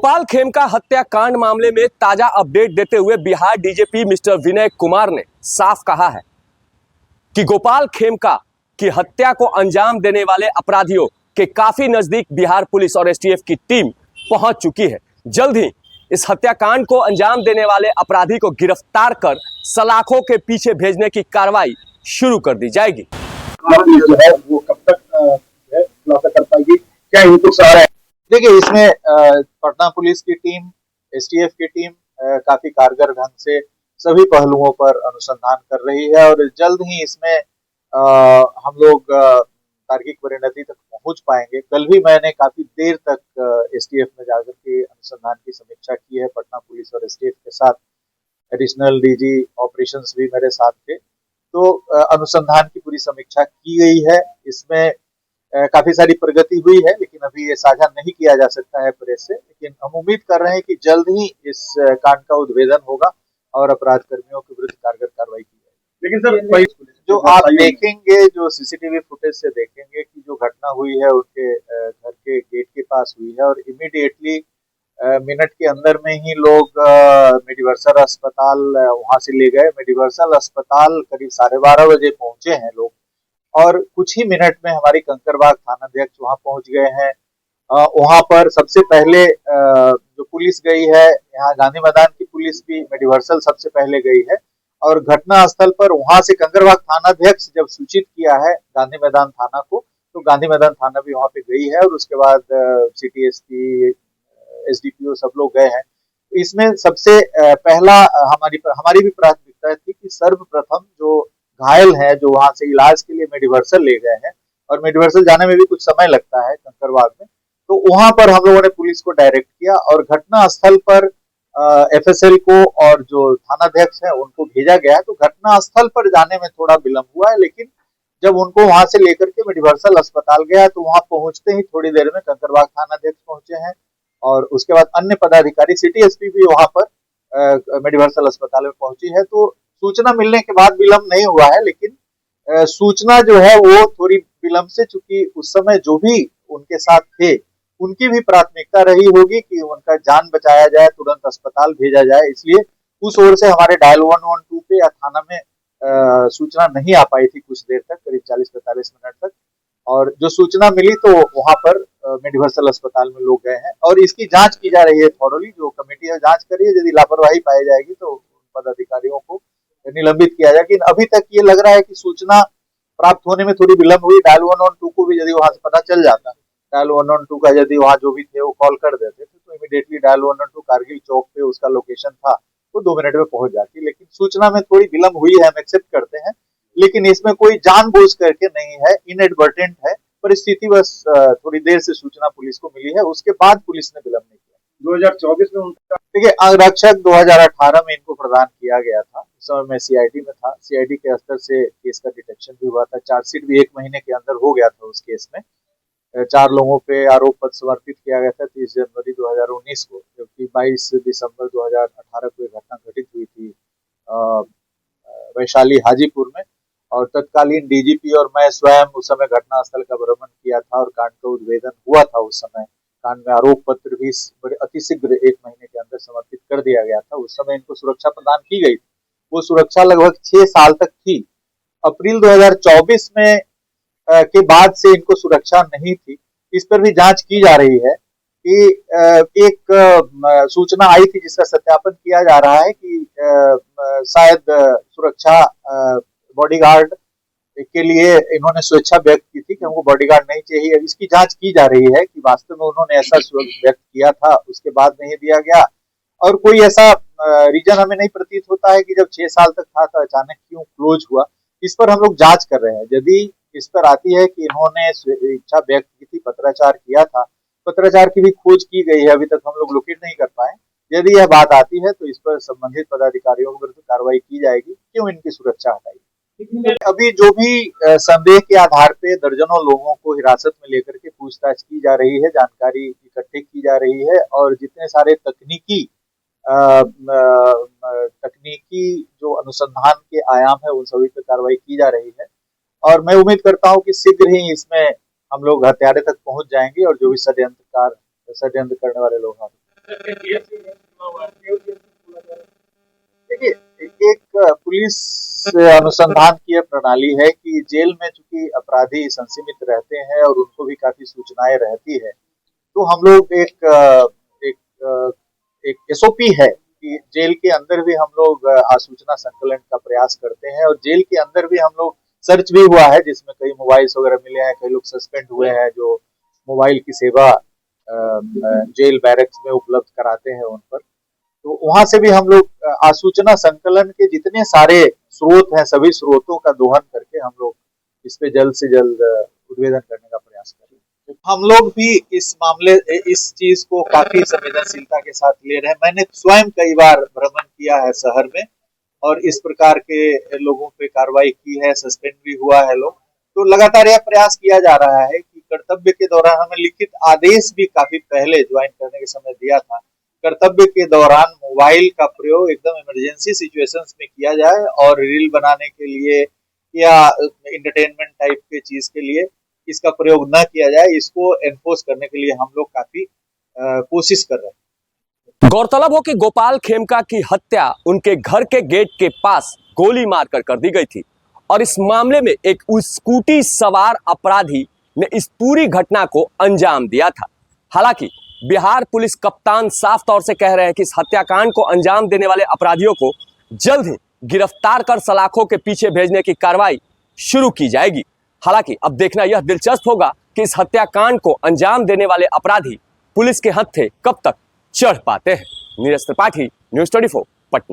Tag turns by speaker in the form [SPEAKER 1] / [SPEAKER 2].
[SPEAKER 1] गोपाल खेमका हत्याकांड मामले में ताजा अपडेट देते हुए बिहार डीजीपी मिस्टर विनय कुमार ने साफ कहा है कि गोपाल खेमका की हत्या को अंजाम देने वाले अपराधियों के काफी नजदीक बिहार पुलिस और एसटीएफ की टीम पहुंच चुकी है। जल्द ही इस हत्याकांड को अंजाम देने वाले अपराधी को गिरफ्तार कर सलाखों के पीछे भेजने की कार्रवाई शुरू कर दी जाएगी।
[SPEAKER 2] जो है वो कब तक खुलासा कर पाएगी, क्या इनपुट्स आ रहा है?
[SPEAKER 3] देखिए, इसमें पटना पुलिस की टीम, एसटीएफ की टीम काफी कारगर ढंग से सभी पहलुओं पर अनुसंधान कर रही है और जल्द ही इसमें हम लोग तार्किक परिणति तक पहुंच पाएंगे। कल भी मैंने काफी देर तक एसटीएफ में जाकर के अनुसंधान की समीक्षा की है पटना पुलिस और एसटीएफ के साथ। एडिशनल डीजी ऑपरेशंस भी मेरे साथ थे, तो अनुसंधान की पूरी समीक्षा की गई है। इसमें काफी सारी प्रगति हुई है, लेकिन अभी ये साझा नहीं किया जा सकता है प्रेस से। लेकिन हम उम्मीद कर रहे हैं कि जल्द ही इस कांड का उद्भेदन होगा और अपराध कर्मियों के विरुद्ध कारगर कार्रवाई की जाएगी।
[SPEAKER 2] लेकिन सर,
[SPEAKER 3] जो आप देखेंगे, जो सीसीटीवी फुटेज से देखेंगे कि जो घटना हुई है उनके घर के गेट के पास हुई है और इमीडिएटली मिनट के अंदर में ही लोग मेडिवर्सल अस्पताल वहां से ले गए। मेडिवर्सल अस्पताल करीब 12:30 बजे पहुंचे हैं लोग और कुछ ही मिनट में हमारी कंकरबाग थानाध्यक्ष वहां पहुंच गए हैं। वहां पर सबसे पहले जो पुलिस गई है, यहाँ गांधी मैदान की पुलिस भी मेडिवर्सल सबसे पहले गई है और घटना स्थल पर वहां से कंकरबाग थानाध्यक्ष जब सूचित किया है गांधी मैदान थाना को, तो गांधी मैदान थाना भी वहां पे गई है और उसके बाद सिटी एसपी, एसडीपीओ सब लोग गए हैं। इसमें सबसे पहला हमारी भी प्राथमिकता थी कि सर्वप्रथम जो घायल है, जो वहां से इलाज के लिए मेडिवर्सल ले गए हैं और मेडिवर्सल जाने में भी कुछ समय लगता है कंकरबाग में, तो वहां पर हम लोगों ने पुलिस को डायरेक्ट किया और घटना स्थल पर एफएसएल को और जो थानाध्यक्ष है उनको भेजा गया है। तो घटना स्थल पर जाने में थोड़ा विलंब हुआ है, लेकिन जब उनको वहां से लेकर के मेडिवर्सल अस्पताल गया तो वहां पहुंचते ही थोड़ी देर में कंकरबाग थानाध्यक्ष पहुंचे हैं और उसके बाद अन्य पदाधिकारी, सिटी एसपी भी वहां पर मेडिवर्सल अस्पताल में पहुंची है। तो सूचना मिलने के बाद विलंब नहीं हुआ है, लेकिन सूचना जो है वो थोड़ी विलंब से, चूंकि उस समय जो भी उनके साथ थे उनकी भी प्राथमिकता रही होगी कि उनका जान बचाया जाए, तुरंत अस्पताल भेजा जाए, इसलिए उस ओर से हमारे डायल 112 पे या थाना में सूचना नहीं आ पाई थी कुछ देर तक, करीब 40-45 मिनट तक। और जो सूचना मिली तो वहां पर मेडिवर्सल अस्पताल में लोग गए हैं और इसकी जांच की जा रही है थॉरोली। जो कमेटी है जांच कर रही है, यदि लापरवाही पाई जाएगी तो पदाधिकारियों को निलंबित किया जाए। लेकिन अभी तक ये लग रहा है कि सूचना प्राप्त होने में थोड़ी विलंब हुई। डायल 112 को भी यदि वहां से पता चल जाता, डायल 112 का यदि वहां जो भी थे वो कॉल कर देते तो इमीडिएटली डायल 112 कारगिल चौक पे उसका लोकेशन था वो 2 मिनट में पहुंच जाती। लेकिन सूचना में थोड़ी विलंब हुई है, हम एक्सेप्ट करते हैं, लेकिन इसमें कोई जानबूझ करके नहीं है, इनएडवर्टेंट है, परिस्थिति बस थोड़ी देर से सूचना पुलिस को मिली है, उसके बाद पुलिस ने विलंब नहीं किया।
[SPEAKER 2] 2024 में उनका
[SPEAKER 3] देखिए, अंगरक्षक 2018 में इनको प्रदान किया गया था। उस समय मैं सीआईडी में था, सीआईडी के स्तर से केस का डिटेक्शन भी हुआ था, चार्जशीट भी 1 महीने के अंदर हो गया था उस केस में। 4 लोगों पे आरोप पत्र समर्पित किया गया था 30 जनवरी 2019 को, जबकि 22 दिसंबर 2018 को एक घटना घटित हुई थी वैशाली हाजीपुर में और तत्कालीन डीजीपी और मैं स्वयं उस समय घटनास्थल का भ्रमण किया था और कांड का उद्भेदन हुआ था। उस समय कांड में आरोप पत्र भी बड़े अतिशीघ्र 1 महीने के अंदर समर्पित कर दिया गया था। उस समय इनको सुरक्षा प्रदान की गई, वो सुरक्षा लगभग 6 साल तक थी। अप्रैल 2024 में के बाद से इनको सुरक्षा नहीं थी। इस पर भी जांच की जा रही है कि एक सूचना आई थी जिसका सत्यापन किया जा रहा है कि शायद सुरक्षा बॉडीगार्ड के लिए इन्होंने स्वेच्छा व्यक्त की थी कि हमको बॉडीगार्ड नहीं चाहिए। इसकी जांच की जा रही है कि वास्तव में उन्होंने ऐसा व्यक्त किया था, उसके बाद नहीं दिया गया और कोई ऐसा रीजन हमें नहीं प्रतीत होता है कि जब 6 साल तक था तो अचानक क्यों क्लोज हुआ। इस पर हम लोग जांच कर रहे हैं। यदि इस पर आती है कि इन्होंने इच्छा व्यक्त की थी, पत्राचार किया था, पत्राचार की भी खोज की गई है, अभी तक हम लोग लोकेट नहीं कर पाए। यदि यह बात आती है तो इस पर संबंधित पदाधिकारियों के विरुद्ध कार्रवाई की जाएगी, क्यों इनकी सुरक्षा हटाई। अभी जो भी संदेह के आधार पे दर्जनों लोगों को हिरासत में लेकर के पूछताछ की जा रही है, जानकारी इकट्ठी की जा रही है और जितने सारे तकनीकी जो अनुसंधान के आयाम है उन सभी पर कार्रवाई की जा रही है और मैं उम्मीद करता हूं कि शीघ्र ही इसमें हम लोग हत्यारे तक पहुंच जाएंगे और जो भी षड्यंत्र करने वाले लोग हैं देखिए, एक पुलिस अनुसंधान की यह प्रणाली है कि जेल में चूंकि अपराधी संसीमित रहते हैं और उनको भी काफी सूचनाएं रहती है, तो हम लोग एक एक एसओपी है कि जेल के अंदर भी हम लोग आसूचना संकलन का प्रयास करते हैं और जेल के अंदर भी हम लोग सर्च भी हुआ है जिसमें कई मोबाइल्स वगैरह मिले हैं, कई लोग सस्पेंड हुए हैं जो मोबाइल की सेवा जेल बैरक्स में उपलब्ध कराते हैं उन पर। तो वहां से भी हम लोग आसूचना संकलन के जितने सारे स्रोत हैं सभी स्रोतों का दोहन करके हम लोग इस पे जल्द से जल्द उद्भेदन करने का प्रयास करें। हम लोग भी इस चीज को काफी संवेदनशीलता के साथ ले रहे हैं। मैंने स्वयं कई बार भ्रमण किया है शहर में और इस प्रकार के लोगों पे कार्रवाई की है, सस्पेंड भी हुआ है लोग। तो लगातार यह प्रयास किया जा रहा है कि कर्तव्य के दौरान हमें लिखित आदेश भी काफी पहले ज्वाइन करने के समय दिया था, कर्तव्य के दौरान मोबाइल का प्रयोग एकदम इमरजेंसी सिचुएशंस में किया जाए और रील बनाने के लिए या एंटरटेनमेंट टाइप के चीज के लिए इसका प्रयोग न किया जाए। इसको एनफोर्स करने के लिए हम लोग काफी कोशिश कर रहे हैं।
[SPEAKER 1] गौरतलब हो कि गोपाल खेमका की हत्या उनके घर के गेट के पास गोली मारकर कर दी गई थी और इस मामले में एक स्कूटी सवार अपराधी ने इस पूरी घटना को अंजाम दिया था। हालांकि बिहार पुलिस कप्तान साफ तौर से कह रहे हैं कि इस हत्याकांड को अंजाम देने वाले अपराधियों को जल्द ही गिरफ्तार कर सलाखों के पीछे भेजने की कार्रवाई शुरू की जाएगी। हालांकि अब देखना यह दिलचस्प होगा कि इस हत्याकांड को अंजाम देने वाले अपराधी पुलिस के हत्थे कब तक चढ़ पाते हैं। नीरज त्रिपाठी, न्यूज़ 24, पटना।